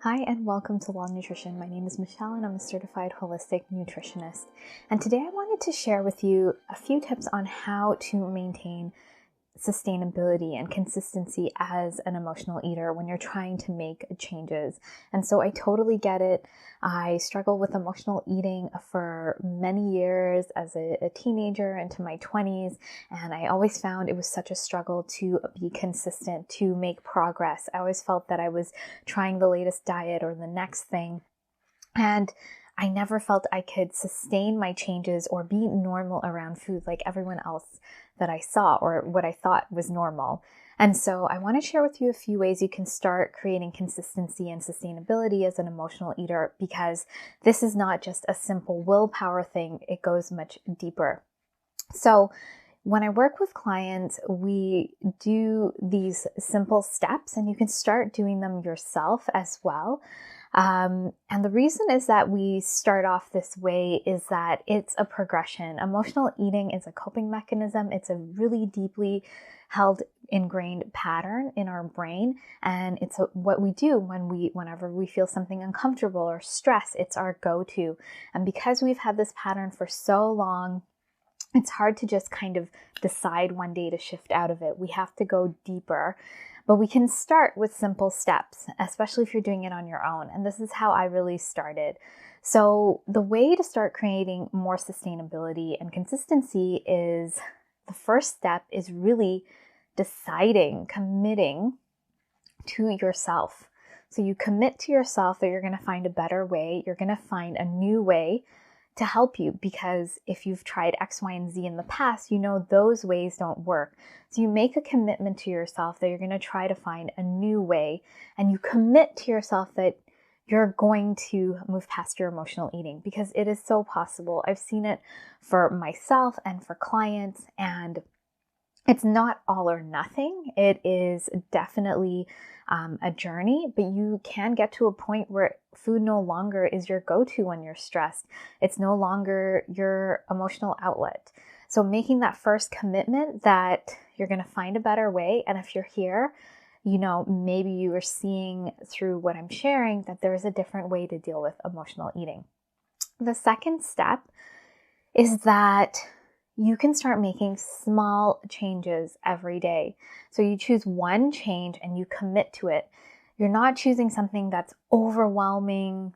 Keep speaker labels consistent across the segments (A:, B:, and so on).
A: Hi and welcome to L.A.L Nutrition. My name is Michelle and I'm a certified holistic nutritionist. And today I wanted to share with you a few tips on how to maintain sustainability and consistency as an emotional eater when you're trying to make changes. And so I totally get it. I struggled with emotional eating for many years as a teenager into my 20s, and I always found it was such a struggle to be consistent, to make progress. I always felt that I was trying the latest diet or the next thing, and I never felt I could sustain my changes or be normal around food like everyone else that I saw or what I thought was normal. And so I want to share with you a few ways you can start creating consistency and sustainability as an emotional eater, because this is not just a simple willpower thing. It goes much deeper. So when I work with clients, we do these simple steps and you can start doing them yourself as well. And the reason is that we start off this way is that it's a progression. Emotional eating is a coping mechanism. It's a really deeply held, ingrained pattern in our brain. And it's what we do whenever we feel something uncomfortable or stress, it's our go-to. And because we've had this pattern for so long, it's hard to just kind of decide one day to shift out of it. We have to go deeper. But we can start with simple steps, especially if you're doing it on your own. And this is how I really started. So the way to start creating more sustainability and consistency is the first step is really deciding, committing to yourself. So you commit to yourself that you're going to find a better way. You're going to find a new way to help you, because if you've tried X, Y, and Z in the past, you know those ways don't work. So you make a commitment to yourself that you're going to try to find a new way, and you commit to yourself that you're going to move past your emotional eating, because it is so possible. I've seen it for myself and for clients, and it's not all or nothing. It is definitely a journey, but you can get to a point where food no longer is your go-to when you're stressed. It's no longer your emotional outlet. So making that first commitment that you're going to find a better way. And if you're here, maybe you are seeing through what I'm sharing that there is a different way to deal with emotional eating. The second step is that you can start making small changes every day. So you choose one change and you commit to it. You're not choosing something that's overwhelming,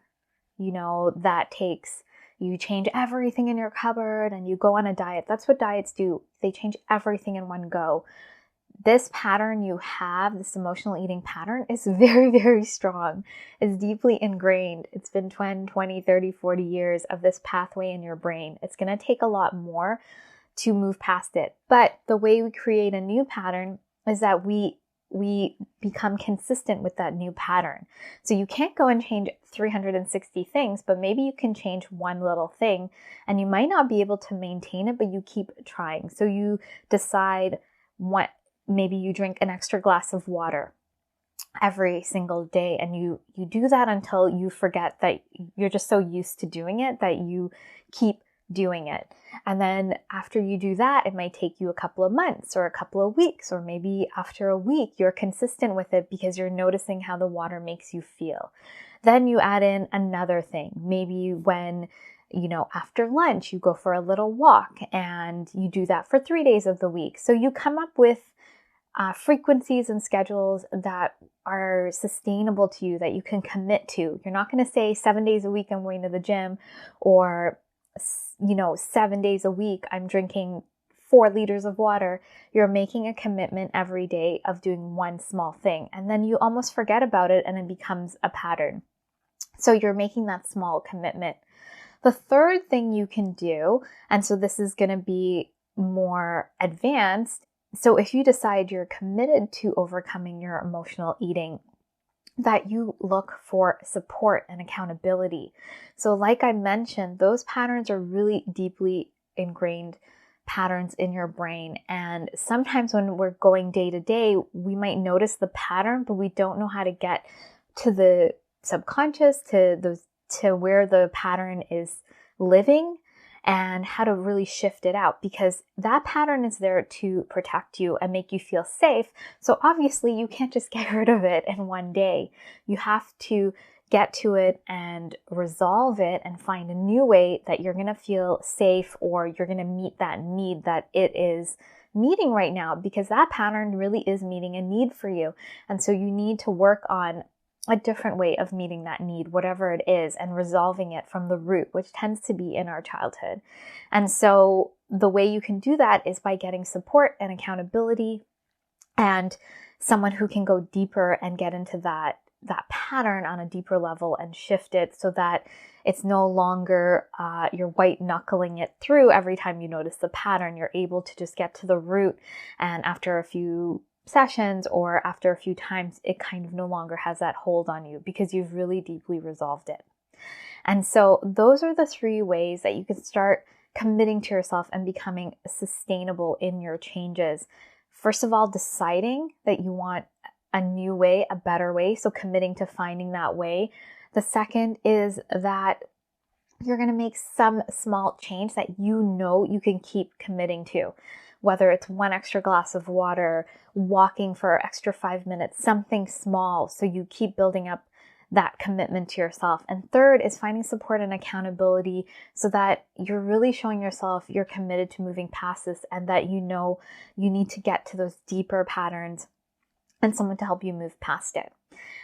A: that takes, you change everything in your cupboard and you go on a diet. That's what diets do. They change everything in one go. This pattern you have, this emotional eating pattern, is very, very strong. It's deeply ingrained. It's been 10, 20, 30, 40 years of this pathway in your brain. It's going to take a lot more to move past it. But the way we create a new pattern is that we become consistent with that new pattern. So you can't go and change 360 things, but maybe you can change one little thing, and you might not be able to maintain it, but you keep trying. So you decide maybe you drink an extra glass of water every single day, and you do that until you forget that you're just so used to doing it that you keep doing it. And then after you do that, it might take you a couple of months or a couple of weeks, or maybe after a week, you're consistent with it because you're noticing how the water makes you feel. Then you add in another thing. Maybe when, after lunch, you go for a little walk and you do that for 3 days of the week. So you come up with frequencies and schedules that are sustainable to you, that you can commit to. You're not going to say 7 days a week I'm going to the gym, or 7 days a week I'm drinking 4 liters of water. You're making a commitment every day of doing one small thing, and then you almost forget about it and it becomes a pattern. So you're making that small commitment. The third thing you can do, and so this is going to be more advanced. So if you decide you're committed to overcoming your emotional eating, that you look for support and accountability. So like I mentioned, those patterns are really deeply ingrained patterns in your brain. And sometimes when we're going day to day, we might notice the pattern, but we don't know how to get to the subconscious, to where the pattern is living, and how to really shift it out, because that pattern is there to protect you and make you feel safe. So obviously you can't just get rid of it in one day. You have to get to it and resolve it and find a new way that you're going to feel safe, or you're going to meet that need that it is meeting right now, because that pattern really is meeting a need for you. And so you need to work on a different way of meeting that need, whatever it is, and resolving it from the root, which tends to be in our childhood. And so the way you can do that is by getting support and accountability, and someone who can go deeper and get into that pattern on a deeper level and shift it so that it's no longer you're white knuckling it through every time you notice the pattern. You're able to just get to the root, and after a few sessions or after a few times, it kind of no longer has that hold on you because you've really deeply resolved it. And so those are the 3 ways that you can start committing to yourself and becoming sustainable in your changes. First of all, deciding that you want a new way, a better way. So committing to finding that way. The second is that you're going to make some small change that you know you can keep committing to, whether it's 1 extra glass of water, walking for extra 5 minutes, something small. So you keep building up that commitment to yourself. And third is finding support and accountability so that you're really showing yourself you're committed to moving past this, and that you know you need to get to those deeper patterns and someone to help you move past it.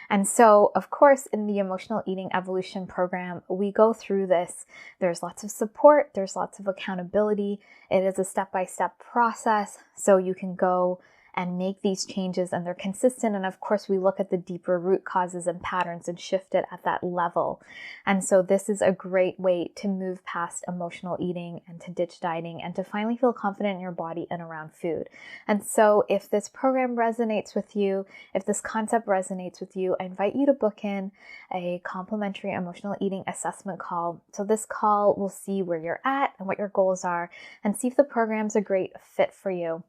A: And so, of course, in the Emotional Eating Evolution program, we go through this. There's lots of support. There's lots of accountability. It is a step-by-step process. So you can go and make these changes, and they're consistent. And of course, we look at the deeper root causes and patterns and shift it at that level. And so this is a great way to move past emotional eating and to ditch dieting and to finally feel confident in your body and around food. And so if this program resonates with you, if this concept resonates with you, I invite you to book in a complimentary emotional eating assessment call. So this call will see where you're at and what your goals are, and see if the program's a great fit for you.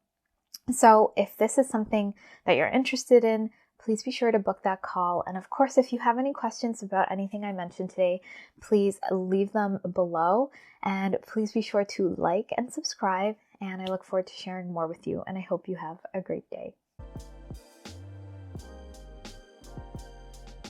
A: So if this is something that you're interested in, please be sure to book that call. And of course, if you have any questions about anything I mentioned today, please leave them below. And please be sure to like and subscribe. And I look forward to sharing more with you. And I hope you have a great day.